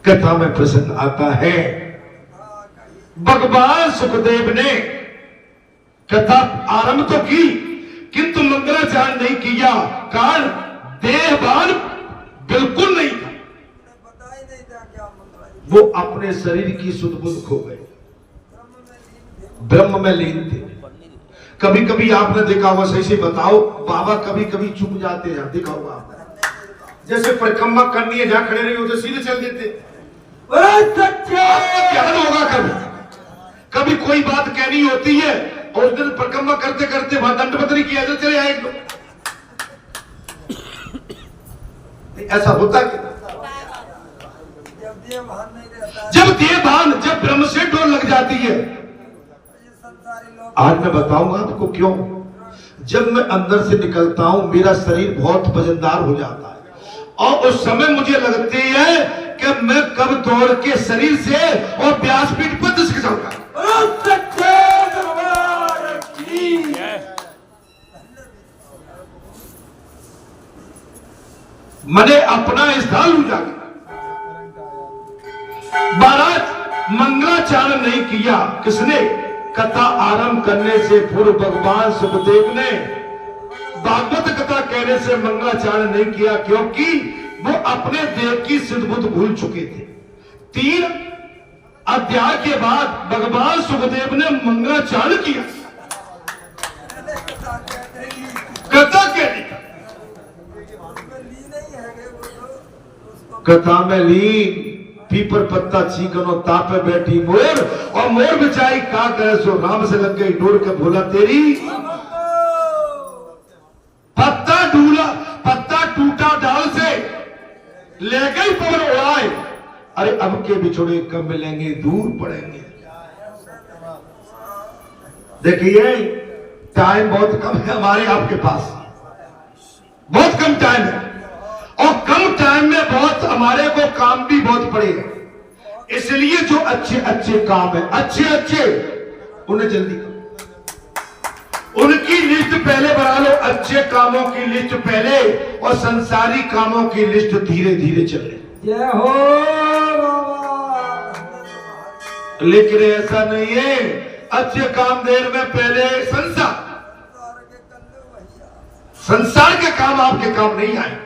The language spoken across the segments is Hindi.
कथा में प्रसंग आता है, भगवान सुखदेव ने कथा आरंभ तो की किंतु मंगलाचरण नहीं किया, कारण देहभान बिल्कुल नहीं था। वो अपने शरीर की सुध बुध खो गए, ब्रह्म में लीन थे। कभी कभी आपने देखा होगा, सही से बताओ, बाबा कभी कभी चुप जाते हैं, देखा होगा आपने, जैसे परिक्रमा करनी है, जहां खड़े नहीं होते सीधे चल देते। क्या होगा, कभी कभी कोई बात कहनी होती है और उस दिन परिक्रमा करते करते वहां दंडवत नहीं किया तो चले आए। ऐसा होता क्या? जब देहभान, जब ब्रह्म से डोर लग जाती है। आज मैं बताऊंगा आपको क्यों। जब मैं अंदर से निकलता हूं मेरा शरीर बहुत वजनदार हो जाता है और उस समय मुझे लगती है कि मैं कब दौड़ के शरीर से और व्यासपीठ पर दृष्ट जाऊंगा। मैंने अपना स्थान लू जाकर महाराज मंगलाचरण नहीं किया। किसने? कथा आरंभ करने से पूर्व भगवान सुखदेव ने भागवत कथा कहने से मंगलाचरण नहीं किया, क्योंकि वो अपने देव की सिद्धबुद्ध भूल चुके थे। 3 अध्याय के बाद भगवान सुखदेव ने मंगलाचरण किया, कथा कहने का। कथा में लीन पीपर पत्ता चीकनो तापे बैठी मोर, और मोर बिचाई का करे सो राम से लग गई डोर के भोला तेरी। पत्ता ढूला, पत्ता टूटा डाल से ले गई पवन उड़ाए, अरे अब के बिछोड़े कब मिलेंगे, दूर पड़ेंगे। देखिए टाइम बहुत कम है हमारे आपके पास, बहुत कम टाइम है और कम टाइम में बहुत हमारे को काम भी बहुत पड़े हैं। इसलिए जो अच्छे अच्छे काम है, अच्छे अच्छे उन्हें जल्दी करो, उनकी लिस्ट पहले बना लो, अच्छे कामों की लिस्ट पहले और संसारी कामों की लिस्ट धीरे धीरे चले। जय हो बाबा। लेकिन ऐसा नहीं है, अच्छे काम देर में पहले संसार के काम आपके काम नहीं आए।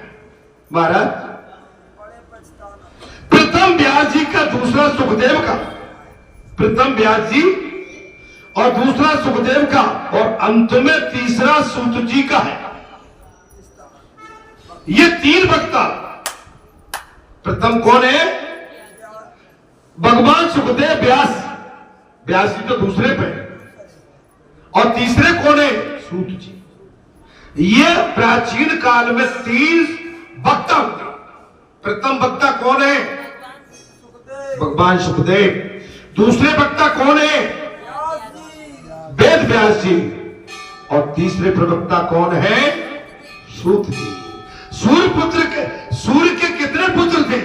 महाराज प्रथम व्यास जी का, दूसरा सुखदेव का, प्रथम व्यास जी और दूसरा सुखदेव का और अंत में तीसरा सूत जी का है। ये 3 वक्ता। प्रथम कौन है? भगवान सुखदेव व्यास, व्यास जी तो दूसरे पे, और तीसरे कौन है? सूत जी। ये प्राचीन काल में 3 वक्ता होता। प्रथम वक्ता कौन है? भगवान सुखदेव। दूसरे वक्ता कौन है? वेद व्यास जी। और तीसरे प्रवक्ता कौन है? सूत जी। सूर्य के कितने पुत्र थे?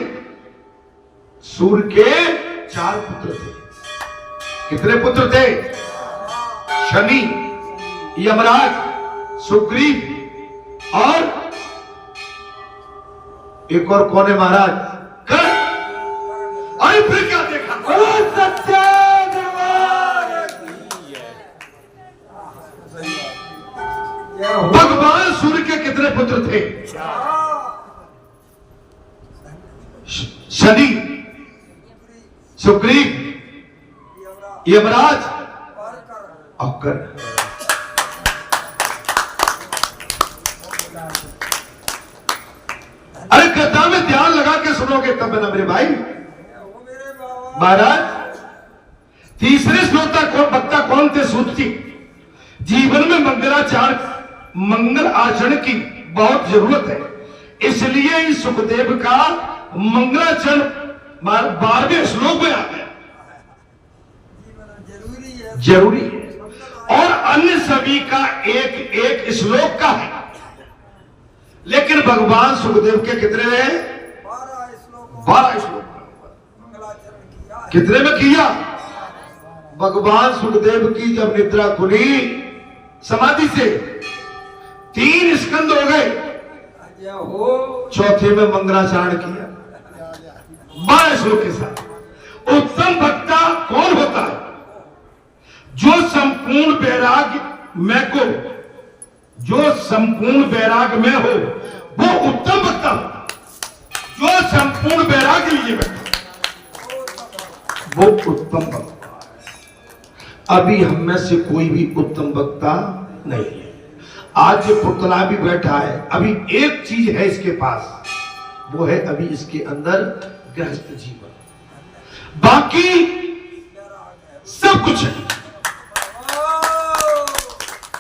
सूर्य के 4 पुत्र थे। कितने पुत्र थे? शनि, यमराज, सुग्रीव और एक और कौन है महाराज? कर्ण। अरे फिर क्या देखा? भगवान सूर्य के कितने पुत्र थे? शनि, सुग्रीव, यमराज और कर्ण। अरे कथा में ध्यान लगा के सुनोगे तब ना मेरे भाई। महाराज तीसरे श्रोता कौन, वक्ता कौन थे? सूत जी। जीवन में मंगल आचरण की बहुत जरूरत है, इसलिए इस सुखदेव का मंगलाचरण 12वें श्लोक में आ गया, जरूरी है। और अन्य सभी का एक एक श्लोक का है, लेकिन भगवान सुखदेव के कितने रहे? 12 श्लोक। कितने में किया? भगवान सुखदेव की जब निद्रा खुली समाधि से 3 स्कंद हो गए, चौथे में मंगलाचरण किया, 12 श्लोक के साथ। उत्तम वक्ता कौन होता है? जो संपूर्ण वैराग्य में को, जो संपूर्ण वैराग्य में हो वो उत्तम वक्ता हो। जो संपूर्ण वैराग्य लिए बैठा वो उत्तम वक्ता है। अभी हम में से कोई भी उत्तम वक्ता नहीं है। आज ये पुतला भी बैठा है, अभी एक चीज है इसके पास, वो है अभी इसके अंदर गृहस्थ जीवन, बाकी सब कुछ है।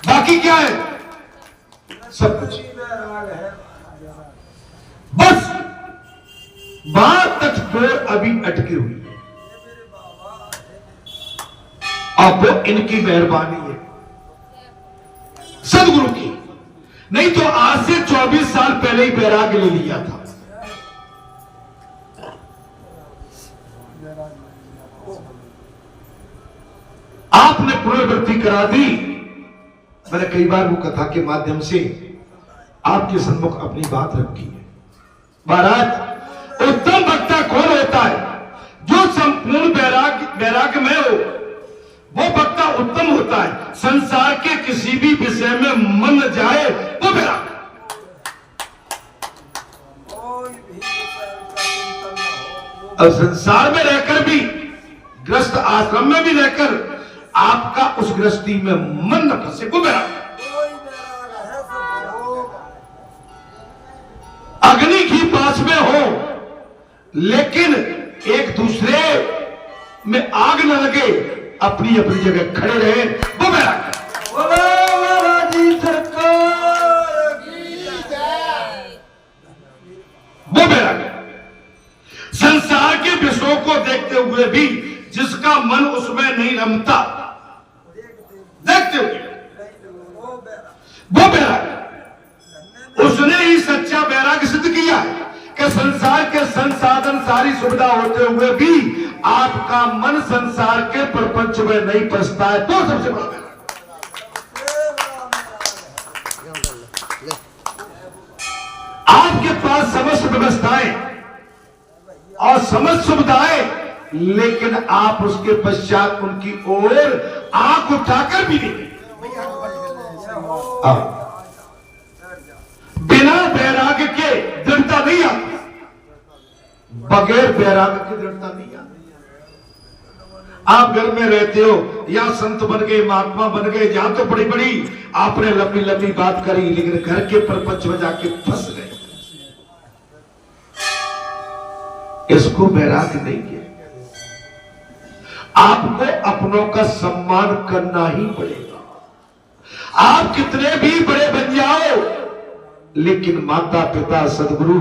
बाकी क्या है? सब कुछ। बस बात तक डोर अभी अटकी हुई है। अब वो इनकी मेहरबानी है, सदगुरु की। नहीं तो आज से 24 साल पहले ही वैराग्य ले लिया था। आपने पुनर्वृत्ति करा दी। मैंने कई बार वो कथा के माध्यम से आपके सम्मुख अपनी बात रखी है। महाराज, उत्तम वक्ता कौन होता है? जो संपूर्ण वैराग्य में हो वो वक्ता उत्तम होता है। संसार के किसी भी विषय में मन न जाए वो वैराग्य। और संसार में रहकर भी, ग्रस्त आश्रम में भी रहकर आपका उस गृहस्थी में मन न फंसे वो वैराग्य। अग्नि घी पास में हो लेकिन एक दूसरे में आग न लगे, अपनी अपनी जगह खड़े रहे वो वैराग्य। वो वैराग्य। संसार के विषयों को देखते हुए भी जिसका मन उसमें नहीं रमता, देखते हुए वो वैराग्य। उसने ही सच्चा वैराग्य सिद्ध किया कि संसार के संसाधन सारी सुविधा होते हुए भी आपका मन संसार के प्रपंच में नहीं फंसता है, तो सबसे बड़ा वैराग्य। आपके पास समस्त व्यवस्थाएं और समस्त सुविधाएं, लेकिन आप उसके पश्चात उनकी ओर आंख उठाकर भी नहीं। बिना वैराग्य के दृढ़ता नहीं आती, बगैर वैराग्य की दृढ़ता नहीं आती। आप घर में रहते हो या संत बन गए, महात्मा बन गए, जहां तो बड़ी बड़ी आपने लंबी लंबी बात करी, लेकिन घर के प्रपंच में जाके फंस गए। इसको वैराग्य नहीं है। आपको अपनों का सम्मान करना ही पड़ेगा। आप कितने भी बड़े बन जाओ, लेकिन माता पिता सदगुरु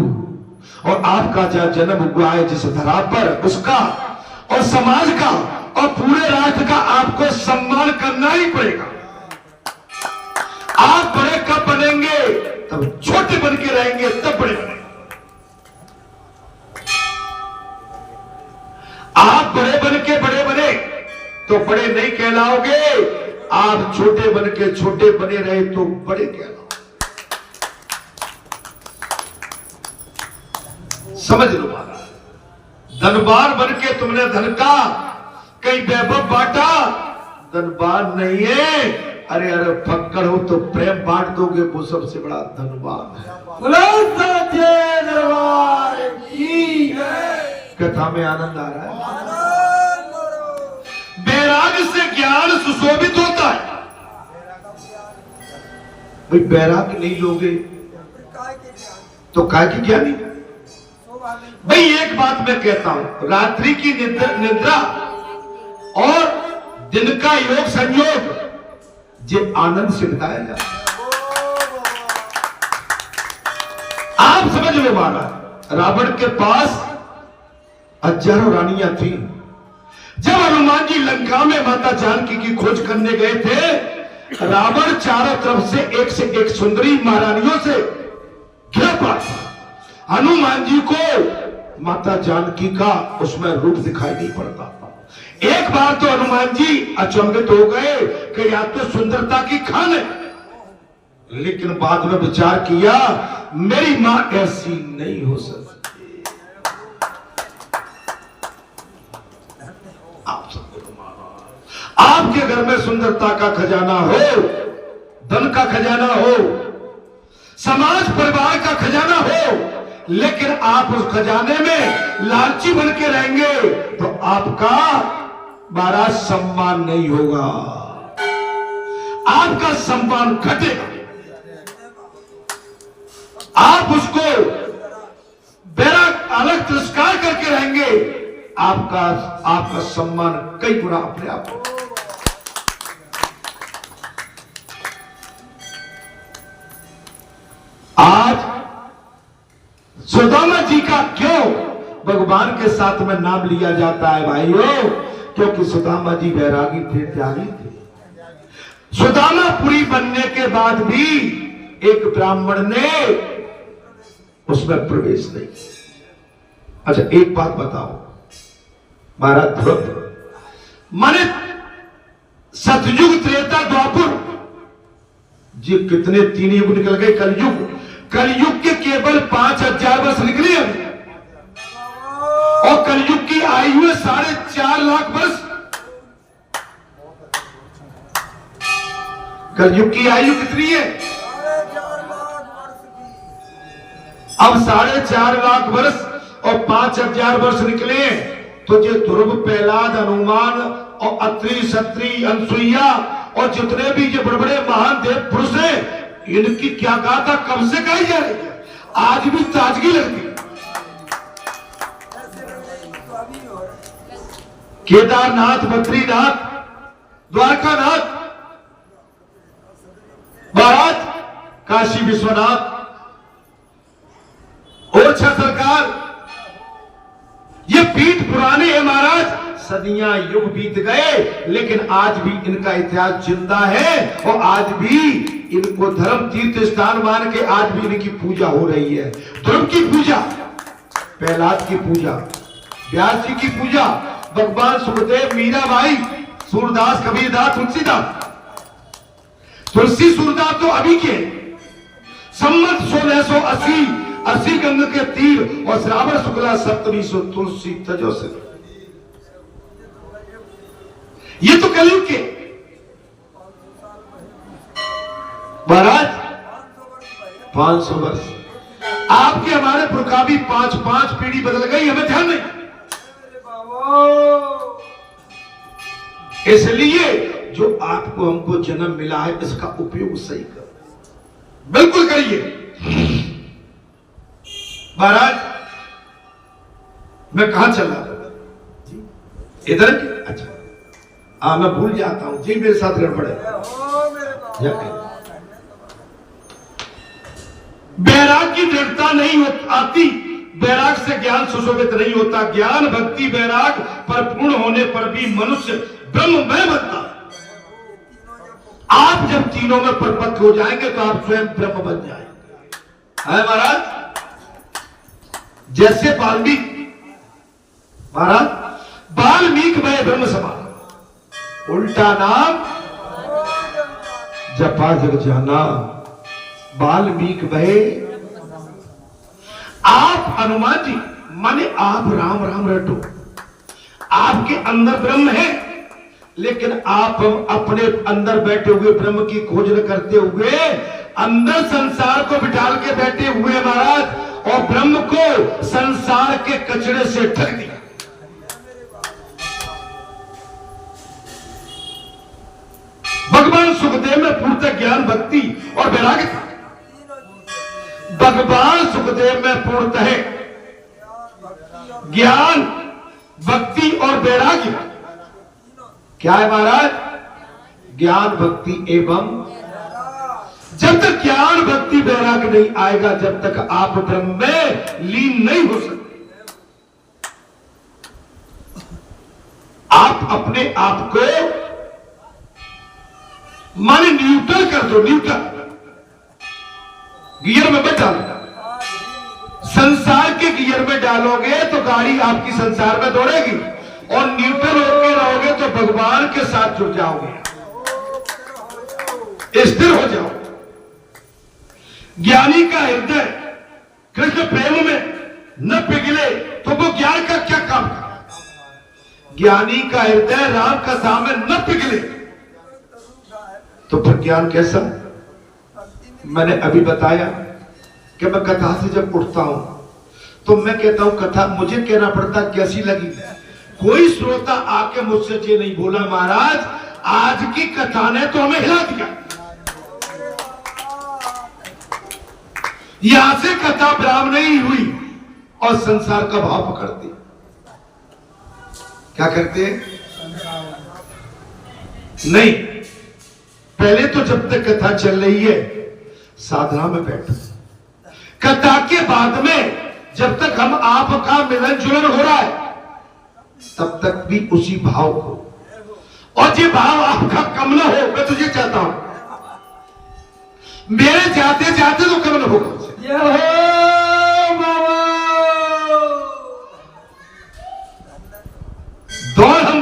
और आपका जहां जन्म हुआ है जिस धरा पर, उसका और समाज का और पूरे राष्ट्र का आपको सम्मान करना ही पड़ेगा। आप बड़े कब बनेंगे? तब छोटे बन के रहेंगे, तब बड़े बनेंगे। आप बड़े बन के बड़े बने तो बड़े नहीं कहलाओगे, आप छोटे बन के छोटे बने रहे तो बड़े कहलाओगे। समझ लो महाराज, धनवान बन के तुमने धन का कई वैभव बांटा, धनवान नहीं है। अरे अरे फक्कड़ हो तो प्रेम बांट दोगे, वो सबसे बड़ा धनवान है। कथा में आनंद आ रहा है। वैराग्य से ज्ञान सुशोभित होता है। भाई वैराग्य नहीं लोगे तो काय की ज्ञानी? भाई एक बात मैं कहता हूं, रात्रि की निद्रा और दिन का योग संयोग ये आनंद से बिताया जाता है। आप समझ लो महाराज, रावण के पास हजारों रानियां थी। जब हनुमान जी लंका में माता जानकी की खोज करने गए थे, रावण चारों तरफ से एक सुंदरी महारानियों से घिरा पड़ा। हनुमान जी को माता जानकी का उसमें रूप दिखाई नहीं पड़ता। एक बार तो हनुमान जी अचंभित हो गए कि या तो सुंदरता की खान है, लेकिन बाद में विचार किया मेरी मां ऐसी नहीं हो सकती। आपके घर में सुंदरता का खजाना हो, धन का खजाना हो, समाज परिवार का खजाना हो, लेकिन आप उस खजाने में लालची बन के रहेंगे तो आपका महाराज सम्मान नहीं होगा, आपका सम्मान घटेगा। आप उसको बैराग अलग तिरस्कार करके रहेंगे, आपका सम्मान कई गुना अपने आप हो। आज सुदामा जी का क्यों भगवान के साथ में नाम लिया जाता है भाइयों? क्योंकि सुदामा जी बैरागी थे, त्यागी थे। सुदामापुरी बनने के बाद भी एक ब्राह्मण ने उसमें प्रवेश नहीं। अच्छा एक बात बताओ महाराज, ध्रुव माने सतयुग, त्रेता, द्वापर जी कितने तीन युग निकल गए। कलयुग के केवल 5000 वर्ष निकले अभी, और कलयुग की आयु है 4.5 लाख वर्ष। कलयुग की आयु कितनी है? अब 4.5 लाख वर्ष और 5000 वर्ष निकले, तो ये ध्रुव, प्रहलाद, हनुमान और अत्रि, सत्री, अनसुईया और जितने भी ये बड़े बड़े महान देव पुरुष हैं, इनकी क्या गाथा कब से गाई जा रही है, आज भी ताजगी लगती है। केदारनाथ, बद्रीनाथ, द्वारकानाथ, महाराज काशी विश्वनाथ, ओरछा सरकार, ये पीठ पुराने हैं महाराज, सदियां युग बीत गए, लेकिन आज भी इनका इतिहास जिंदा है और आज भी इनको धर्म तीर्थ स्थान मान के आज भी इनकी पूजा हो रही है। ध्रुव की पूजा, प्रहलाद की पूजा, व्यास जी की पूजा, भगवान सुखदेव, मीराबाई, सूरदास, कबीरदास, तुलसीदास। तुलसी सूरदास तो अभी के संमत 1680 गंग के तीर और श्रावण शुक्ला सप्तमी सो तुलसी तजो से, ये तो कलयुग के महाराज 500 वर्ष। आपके हमारे पुरखा भी 5 पीढ़ी बदल गई, हमें ध्यान नहीं। इसलिए जो आपको हमको जन्म मिला है इसका उपयोग सही करो, बिल्कुल करिए। महाराज मैं कहां चला इधर? अच्छा मैं भूल जाता हूं जी, मेरे साथ गड़बड़ है। बैराग की दृढ़ता नहीं आती, बैराग से ज्ञान सुशोभित नहीं होता। ज्ञान, भक्ति, बैराग पर पूर्ण होने पर भी मनुष्य ब्रह्ममय बनता। आप जब तीनों में परिपक्व हो जाएंगे तो आप स्वयं ब्रह्म बन जाएंगे, है महाराज। जैसे वाल्मीकि महाराज, वाल्मीकि भय ब्रह्म समान, उल्टा नाम जपा जग जाना, वाल्मीकि भय। आप हनुमान जी माने आप राम राम रटो, आपके अंदर ब्रह्म है, लेकिन आप अपने अंदर बैठे हुए ब्रह्म की खोज करते हुए अंदर संसार को बिठाल के बैठे हुए महाराज, और ब्रह्म को संसार के कचरे से ढक दिया। भगवान सुखदेव में पूर्णतः ज्ञान, भक्ति और वैराग्य था। भगवान सुखदेव में पूर्णतः ज्ञान, भक्ति और वैराग्य क्या है महाराज? ज्ञान, भक्ति एवं। जब तक ज्ञान, भक्ति, वैराग्य नहीं आएगा, जब तक आप ब्रह्म में लीन नहीं हो सकते। आप अपने आप को माने न्यूट्रल कर दो, न्यूट्रल गियर में मत डालो। संसार के गियर में डालोगे तो गाड़ी आपकी संसार में दौड़ेगी, और न्यूट्रल होकर रहोगे तो भगवान के साथ जुड़ जाओगे, स्थिर हो जाओ। ज्ञानी का हृदय कृष्ण प्रेम में न पिघले तो वो ज्ञान का क्या काम करे? ज्ञानी का हृदय राम कथा में न पिघले तो फिर ज्ञान कैसा? मैंने अभी बताया कि मैं कथा से जब उठता हूं तो मैं कहता हूं कथा मुझे कहना पड़ता कैसी लगी। कोई श्रोता आके मुझसे ये नहीं बोला महाराज आज की कथा ने तो हमें हिला दिया। यहां से कथा ब्राह्मण ही हुई और संसार का भाव पकड़ती। क्या करते हैं? नहीं, पहले तो जब तक कथा चल रही है साधना में बैठो। कथा के बाद में जब तक हम आपका मिलन जुलन हो रहा है तब तक भी उसी भाव को, और ये भाव आपका कम ना हो। मैं तुझे चाहता हूं मेरे जाते जाते तो कम ना होगा। दौड़ हम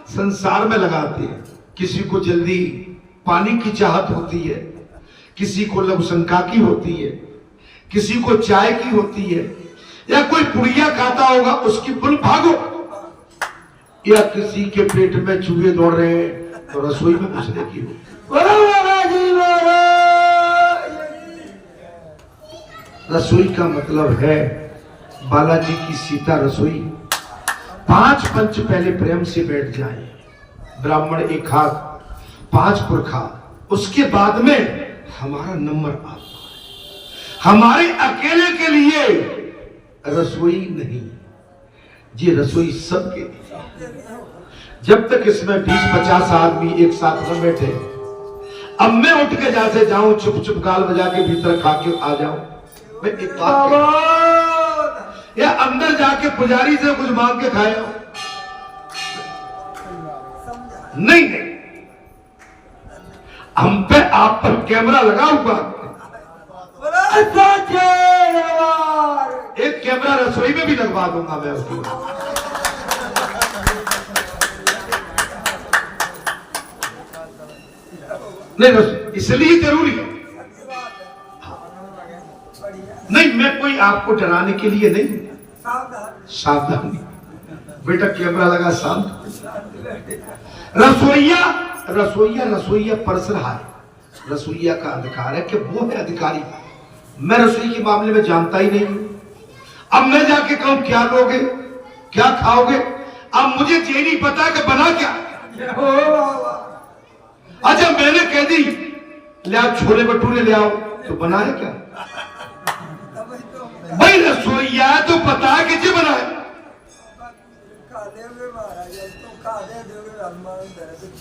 संसार में लगाते हैं। किसी को जल्दी पानी की चाहत होती है, किसी को लघुशंका की होती है, किसी को चाय की होती है, या कोई पुड़िया खाता होगा उसकी पुल भागो, या किसी के पेट में चूहे दौड़ रहे हैं तो रसोई में घुसने की हो। रसोई का मतलब है बालाजी की सीता रसोई। 5 पंच पहले प्रेम से बैठ जाएं, ब्राह्मण एक हाथ 5 पुरखा, उसके बाद में हमारा नंबर आता है। हमारे अकेले के लिए रसोई नहीं, ये रसोई सबके लिए। जब तक इसमें 20-50 आदमी एक साथ न बैठे, अब मैं उठ के जैसे जाऊं चुप चुप गाल बजा के भीतर खा के आ जाऊं, मैं एक बात या अंदर जाके पुजारी से कुछ मांग के खाया नहीं, नहीं, हम पे आप पर कैमरा लगा हुआ, एक कैमरा रसोई में भी लगवा दूंगा मैं उसको। नहीं, इसलिए जरूरी है। नहीं, मैं कोई आपको डराने के लिए नहीं, सावधानी बेटा कैमरा लगा शांत। रसोईया रसोईया रसोईया परस रहा है। रसोईया का अधिकार है कि वो है अधिकारी। मैं रसोई के मामले में जानता ही नहीं हूं। अब मैं जाके कहूं क्या लोगे, क्या खाओगे, अब मुझे ये नहीं पता कि बना क्या। अच्छा मैंने कह दी ले आओ छोले भटूरे ले आओ, तो बना है क्या? भाई रसोईया तो पता है कि जी बना है।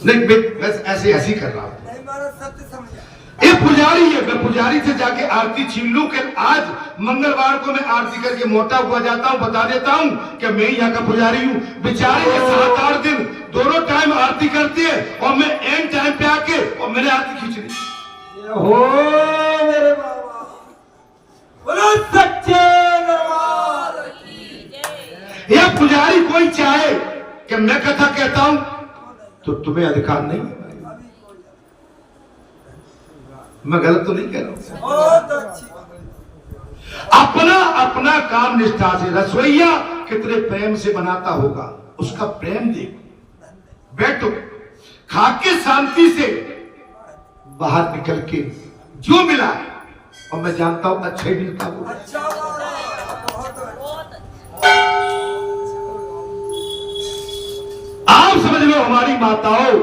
नहीं मैं ऐसे ऐसे कर रहा हूं। ये पुजारी है, मैं पुजारी से जाके आरती छीन लूं कि आज मंगलवार को मैं आरती करके मोटा हुआ जाता हूं, बता देता हूं कि मैं यहाँ का पुजारी हूं। बेचारे के 7-8 दिन दोनों टाइम आरती करती है और मैं एंड टाइम पे आके और मैंने आरती खींच ली। हो मेरे बाबा, बोलो सच्चे दरबार की। यह पुजारी कोई चाहे कि मैं कथा कहता हूं तो तुम्हें अधिकार नहीं। मैं गलत तो नहीं कह रहा हूं। अपना अपना काम निष्ठा से। रसोईया कितने प्रेम से बनाता होगा, उसका प्रेम देखो। बैठो खा के शांति से बाहर निकल के जो मिला है, और मैं जानता हूं अच्छा ही मिलता होगा। आप समझ लो हमारी माताओं,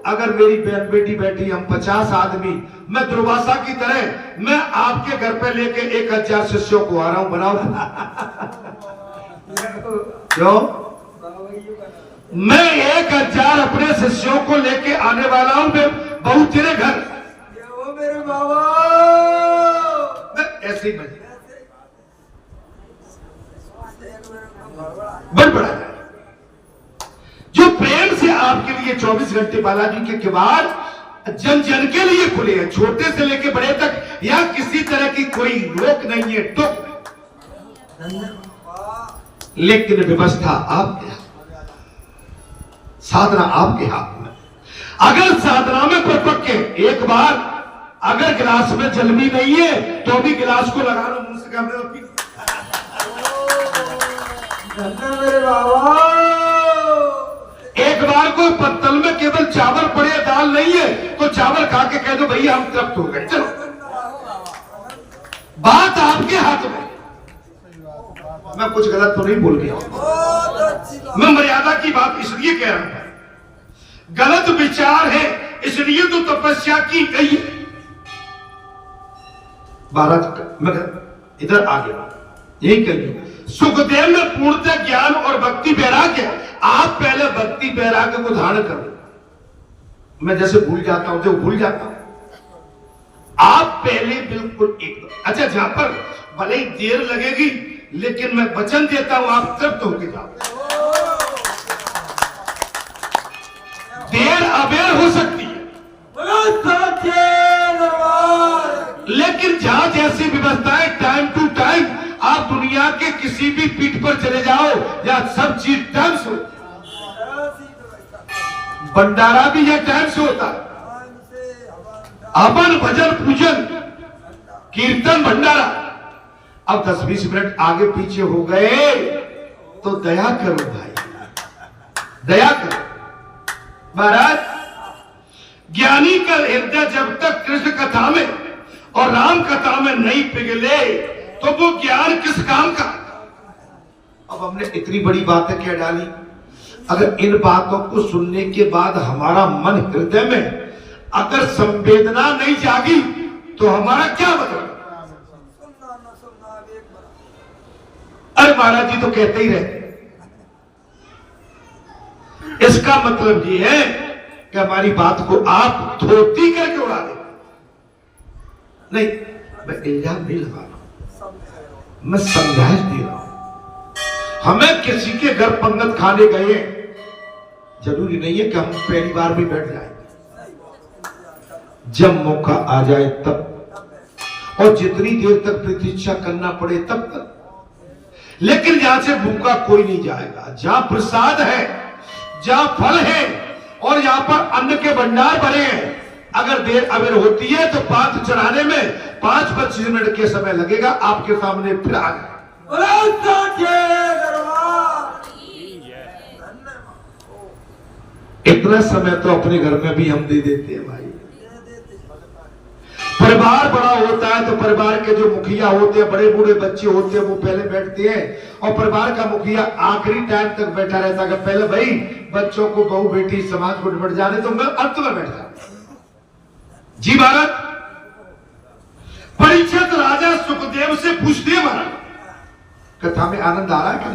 अगर मेरी बहन बेटी बैठी हम 50 आदमी, मैं दुर्वासा की तरह मैं आपके घर पे लेके 1000 शिष्यों को आ रहा हूं, बनाओ। क्यों? मैं 1000 अपने शिष्यों को लेके आने वाला हूं, मैं बहू तेरे घर। मेरे बाबा ऐसे ही बढ़ बढ़ा जाए। जो प्रेम से आपके लिए 24 घंटे बालाजी के बाद जन जन के लिए खुले हैं, छोटे से लेके बड़े तक, या किसी तरह की कोई रोक नहीं है, टोक। लेकिन व्यवस्था आपके हाथ, साधना आपके हाथ में। अगर साधना में परपक्के, एक बार अगर गिलास में जल भी नहीं है तो भी गिलास को लगा लो मुंह से, पी मेरे बाबा। कोई पत्तल में केवल चावल पड़े, दाल नहीं है, तो चावल खा के कह दो भैया हम तृप्त हो गए, चलो। बात आपके हाथ में। मैं कुछ गलत तो नहीं बोल गया? मैं मर्यादा की बात इसलिए कह रहा हूं, गलत विचार है इसलिए तो तपस्या की गई। भारत मैं इधर आ गया, यही कहिए सुखदेव में पूर्णतः ज्ञान और भक्ति वैराग्य। आप पहले भक्ति वैराग्य को धारण करो। मैं जैसे भूल जाता हूं, जो भूल जाता हूं, आप पहले बिल्कुल एकदम अच्छा, जहां पर भले ही देर लगेगी लेकिन मैं वचन देता हूं आप तृप्त होके जाओ। देर अबेर हो सकती है, लेकिन जहां जैसी व्यवस्थाएं टाइम टू टाइम, आप दुनिया के किसी भी पीठ पर चले जाओ या सब चीज टाइम से होती है। भंडारा भी यह टाइम से होता है, हवन भजन पूजन कीर्तन भंडारा। अब 10-20 मिनट आगे पीछे हो गए तो दया करो भाई, दया करो। महाराज ज्ञानी का हृदय जब तक कृष्ण कथा में और राम कथा में नहीं पिघले तो वो ज्ञान किस काम का। अब हमने इतनी बड़ी बातें क्या डाली, अगर इन बातों को सुनने के बाद हमारा मन हृदय में अगर संवेदना नहीं जागी तो हमारा क्या मतलब। अरे महाराज जी तो कहते ही रहते, इसका मतलब ये है कि हमारी बात को आप धोती करके उड़ा दे। नहीं, मैं इल्जाम नहीं लगा रहा हूं, मैं समझाइश दे रहा हूं। हमें किसी के घर पंगत खाने गए, जरूरी नहीं है कि हम पहली बार भी बैठ जाएंगे, जब मौका आ जाए तब, और जितनी देर तक प्रतीक्षा करना पड़े तब तक। लेकिन यहां से भूखा कोई नहीं जाएगा। जहां प्रसाद है, जहां फल है और यहां पर अन्न के भंडार भरे हैं, अगर देर अबेर होती है तो पात्र चढ़ाने में 5-25 मिनट के समय लगेगा। आपके सामने फिर आ गए। इतना समय तो अपने घर में भी हम दे देते हैं भाई। परिवार बड़ा होता है तो परिवार के जो मुखिया होते हैं, बड़े बूढ़े बच्चे होते हैं, वो पहले बैठते हैं और परिवार का मुखिया आखिरी टाइम तक बैठा रहता है। पहले भाई बच्चों को, बहू बेटी समाज को निपट जाने तो मैं अंत में बैठ जाता। जी महाराज, परीक्षित राजा सुखदेव से पूछते हैं महाराज, कथा में आनंद आ रहा है क्या?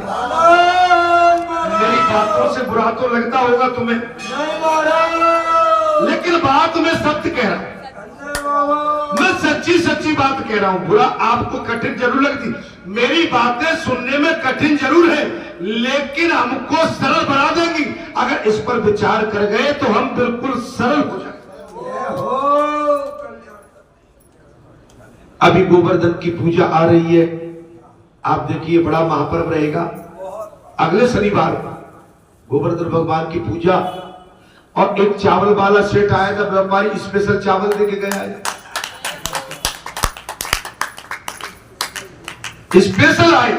मेरी बातों से बुरा तो लगता होगा तुम्हें, लेकिन बात में सत्य कह रहा हूं, मैं सच्ची सच्ची बात कह रहा हूं। बुरा आपको कठिन जरूर लगती, मेरी बातें सुनने में कठिन जरूर है, लेकिन हमको सरल बना देंगी। अगर इस पर विचार कर गए तो हम बिल्कुल सरल हो जाएंगे। अभी गोवर्धन की पूजा आ रही है, आप देखिए बड़ा महापर्व रहेगा अगले शनिवार गोवर्धन भगवान की पूजा। और एक चावल वाला सेठ आया था, व्यापारी स्पेशल चावल देके गया है, स्पेशल आए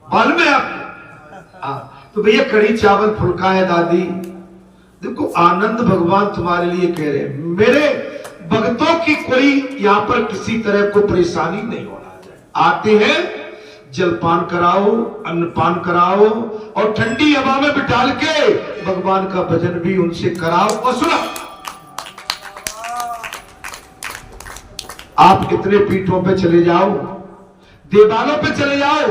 मालूम है आपको? तो भैया कड़ी चावल फुल्का है दादी। देखो आनंद भगवान तुम्हारे लिए कह रहे हैं, मेरे भक्तों की कोई यहां पर किसी तरह को परेशानी नहीं होना चाहिए। आते हैं जलपान कराओ, अन्नपान कराओ और ठंडी हवा में बिठाल के भगवान का भजन भी उनसे कराओ। और सुना, आप कितने पीठों पे चले जाओ, देवालयों पे चले जाओ,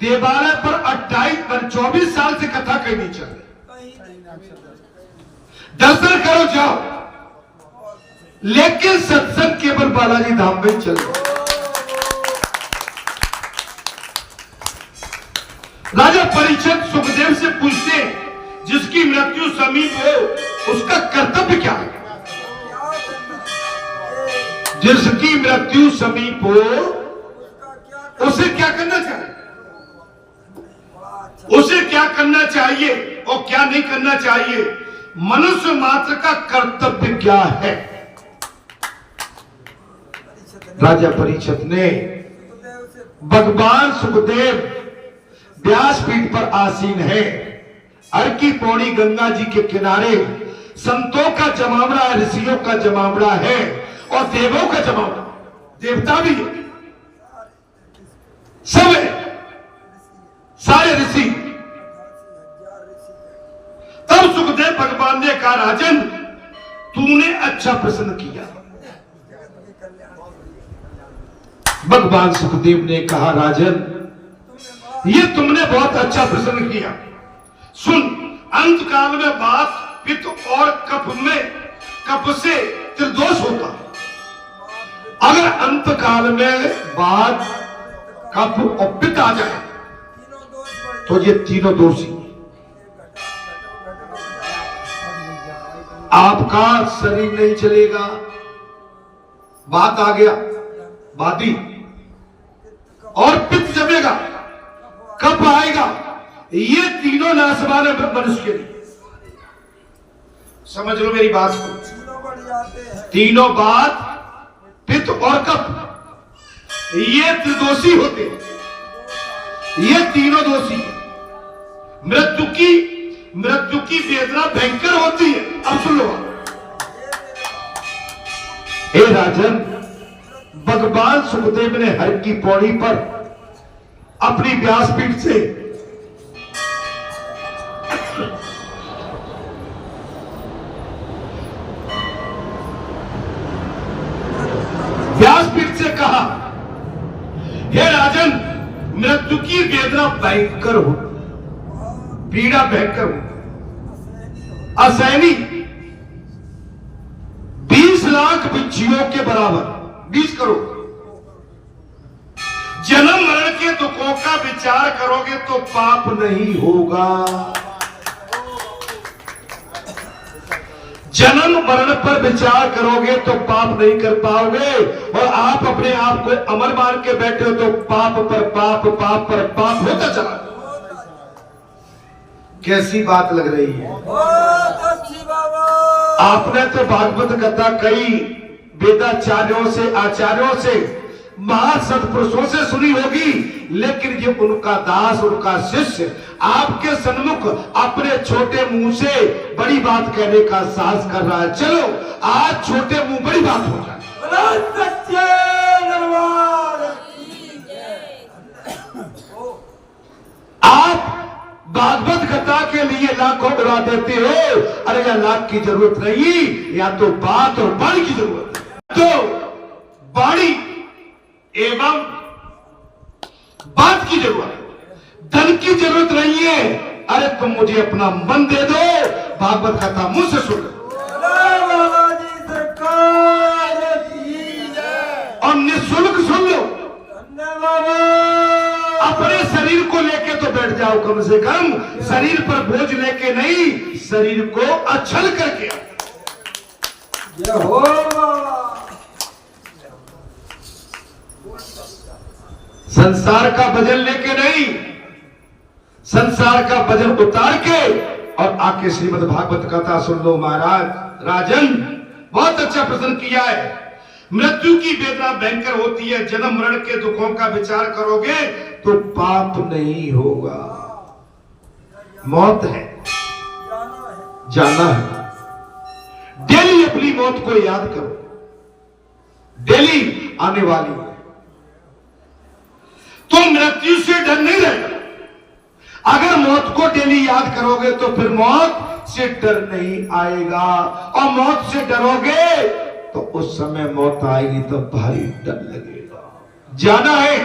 देवालय पर 24 साल से कथा कहीं नहीं चल रही, दर्शन करो जाओ, लेकिन सत्संग केवल बालाजी धाम में चल रहा। राजा परीक्षित सुखदेव से पूछते हैं, जिसकी मृत्यु समीप हो उसका कर्तव्य क्या है? जिसकी मृत्यु समीप हो उसे क्या करना चाहिए? उसे क्या करना चाहिए और क्या नहीं करना चाहिए? मनुष्य मात्र का कर्तव्य क्या है? राजा परीक्षित ने भगवान सुखदेव व्यासपीठ पर आसीन है, हर की पौड़ी गंगा जी के किनारे संतों का जमावड़ा है, ऋषियों का जमावड़ा है और देवों का जमावड़ा, देवता भी है, सब है, सारे ऋषि। तब सुखदेव भगवान ने कहा, राजन तूने अच्छा प्रश्न किया। भगवान सुखदेव ने कहा, राजन ये तुमने बहुत अच्छा प्रश्न किया। सुन, अंत काल में बात पित्त और कफ से त्रिदोष होता है। अगर अंत काल में बात कफ और पित्त आ जाए तो ये तीनों दोषी, आपका शरीर नहीं चलेगा, बात आ गया बादी, और पित्त जमेगा, कब आएगा, ये तीनों नासवान है मनुष्य के लिए। समझ लो मेरी बात को, तीनों बात पित्त और कफ ये त्रिदोषी होते हैं, ये तीनों दोषी। मृत्यु की वेदना भयंकर होती है। अब सुन लो, हे राजन, भगवान सुखदेव ने हर की पौड़ी पर अपनी व्यासपीठ से कहा, हे राजन मृत्यु की वेदना भयंकर हो, पीड़ा भयंकर हो, असहनीय, 20 लाख बिच्छियों के बराबर, 20 करोड़। जन्म मरण के दुखों का विचार करोगे तो पाप नहीं होगा। जन्म मरण पर विचार करोगे तो पाप नहीं कर पाओगे, और आप अपने आप को अमर मान के बैठे हो तो पाप पर पाप, पाप पर पाप होता चला। कैसी बात लग रही है? आपने तो भागवत कथा कई वेदाचार्यों से, आचार्यों से, महासत्पुरुषों से सुनी होगी, लेकिन ये उनका दास, उनका शिष्य आपके सन्मुख अपने छोटे मुंह से बड़ी बात कहने का साहस कर रहा है। चलो आज छोटे मुंह बड़ी बात हो जाए। आप भागवत कथा के लिए लाखों उड़ा देते हो, अरे या लाख की जरूरत नहीं, या तो बात और बाणी की जरूरत है। तो बाणी एवं बात की जरूरत है, धन की जरूरत नहीं है। अरे तुम मुझे अपना मन दे दो, भागवत कथा मुंह से सुन लो और निःशुल्क सुन लो। अपने शरीर को लेके तो बैठ जाओ, कम से कम शरीर पर बोझ लेके नहीं, शरीर को अछल करके। संसार का वजन लेके नहीं, संसार का वजन उतार के और आके श्रीमद् भागवत कथा सुन लो। महाराज राजन बहुत अच्छा प्रश्न किया है। मृत्यु की वेदना भयंकर होती है, जन्म मरण के दुखों का विचार करोगे तो पाप नहीं होगा। मौत है, जाना है, डेली अपनी मौत को याद करो, डेली आने वाली है। तो मृत्यु से डर नहीं रहेगा। अगर मौत को डेली याद करोगे तो फिर मौत से डर नहीं आएगा, और मौत से डरोगे तो उस समय मौत आएगी तो भारी डर लगेगा। जाना है